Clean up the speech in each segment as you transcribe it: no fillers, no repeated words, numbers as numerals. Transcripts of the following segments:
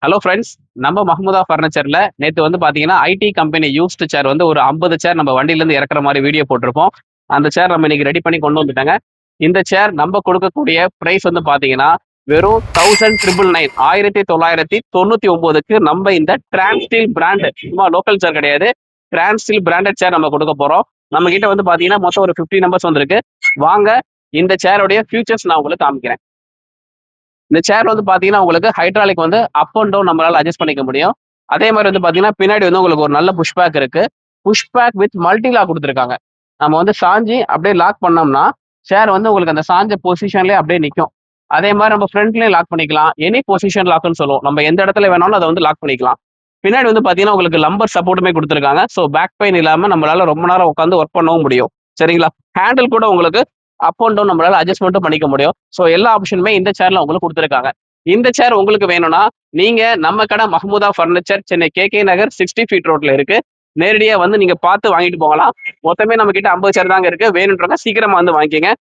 Hello friends, நம்ம மஹ்முதா ஃபர்னிச்சர்ல நேத்து வந்து பாத்தீங்கன்னா, ஐடி கம்பெனி யூஸ்டு சேர் வந்து ஒரு 50 சேர் நம்ம வண்டியிலேருந்து இறக்குற மாரி வீடியோ போட்டிருப்போம். அந்த சேர் நம்ம இன்னைக்கு ரெடி பண்ணி கொண்டு வந்துட்டேங்க. இந்த சேர் நம்ம கொடுக்கக்கூடிய பிரைஸ் வந்து பாத்தீங்கன்னா, வெறும் 1999 1999க்கு நம்ம இந்த டிரான்ஸ்டீல் பிராண்ட், சும்மா லோக்கல் சேர் கிடையாது. டிரான்ஸ்டீல் பிராண்டட் சேர் நம்ம கொடுக்க போறோம். நம்ம கிட்ட வந்து பாத்தீங்கன்னா, மொத்தம் ஒரு 50 நம்பர்ஸ் வந்திருக்கு. வாங்க இந்த சேருடைய ஃபியூச்சர்ஸ் நான் உங்களுக்கு காமிக்கிறேன். இந்த சேர் வந்து பாத்தீங்கன்னா உங்களுக்கு ஹைட்ராலிக் வந்து அப் அண்ட் டவுன் நம்மளால அட்ஜஸ்ட் பண்ணிக்க முடியும். அதே மாதிரி வந்து பாத்தீங்கன்னா பின்னாடி வந்து உங்களுக்கு ஒரு நல்ல புஷ் பேக் இருக்கு. Push back with multi lock கொடுத்துருக்காங்க. நம்ம வந்து சாஞ்சி அப்படியே லாக் பண்ணோம்னா சேர் வந்து உங்களுக்கு அந்த சாஞ்ச பொசிஷன்லயே அப்படியே நிற்கும். அதே மாதிரி நம்ம ஃப்ரண்ட்லயும் லாக் பண்ணிக்கலாம். எனி பொசிஷன் லாக்னு சொல்லுவோம். நம்ம எந்த இடத்துல வேணாலும் அதை வந்து லாக் பண்ணிக்கலாம். பின்னாடி வந்து பாத்தீங்கன்னா உங்களுக்கு லம்பர் சப்போர்ட்டுமே கொடுத்துருக்காங்க. ஸோ பேக் பெயின் இல்லாம நம்மளால ரொம்ப நேரம் உட்காந்து ஒர்க் பண்ணவும் முடியும். சரிங்களா? ஹேண்டில் கூட உங்களுக்கு அப் அண்ட் டவுன் நம்மளால அட்ஜஸ்ட்மெண்ட்டும் பண்ணிக்க முடியும். ஸோ எல்லா ஆப்ஷனுமே இந்த சேர்ல உங்களுக்கு கொடுத்துருக்காங்க. இந்த சேர் உங்களுக்கு வேணும்னா நீங்க நம்ம கடை மஹ்முதா ஃபர்னிச்சர் சென்னை கே நகர் 60 ஃபீட் ரோட்ல இருக்கு. நேரடியா வந்து நீங்க பார்த்து வாங்கிட்டு போகலாம். மொத்தமே நம்ம கிட்ட 50 சேர் தாங்க இருக்கு. வேணுன்றவங்க சீக்கிரமா வந்து வாங்கிக்கங்க.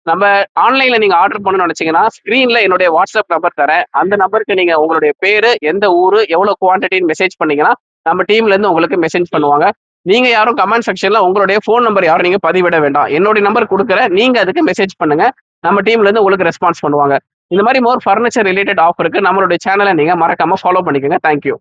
நம்ம ஆன்லைன்ல நீங்க ஆர்டர் பண்ணணும்னு நினைச்சீங்கன்னா ஸ்கிரீன்ல என்னுடைய வாட்ஸ்அப் நம்பர் தரேன். அந்த நம்பருக்கு நீங்க உங்களுடைய பேரு, எந்த ஊரு, எவ்வளவு குவான்டிட்டின்னு மெசேஜ் பண்ணீங்கன்னா நம்ம டீம்ல இருந்து உங்களுக்கு மெசேஜ் பண்ணுவாங்க. நீங்க யாரும் கமெண்ட் செக்ஷன்ல உங்களுடைய ஃபோன் நம்பர் யாரும் நீங்க பதிவிட வேண்டாம். என்னுடைய நம்பர் கொடுக்குறேன். நீங்க அதுக்கு மெசேஜ் பண்ணுங்க. நம்ம டீம்ல இருந்து உங்களுக்கு ரெஸ்பான்ஸ் பண்ணுவாங்க. இந்த மாதிரி மோர் ஃபர்னிச்சர் ரிலேட்டட் ஆஃபருக்கு நம்மளுடைய சேனலை நீங்க மறக்காம ஃபாலோ பண்ணிக்கோங்க. தேங்க்யூ.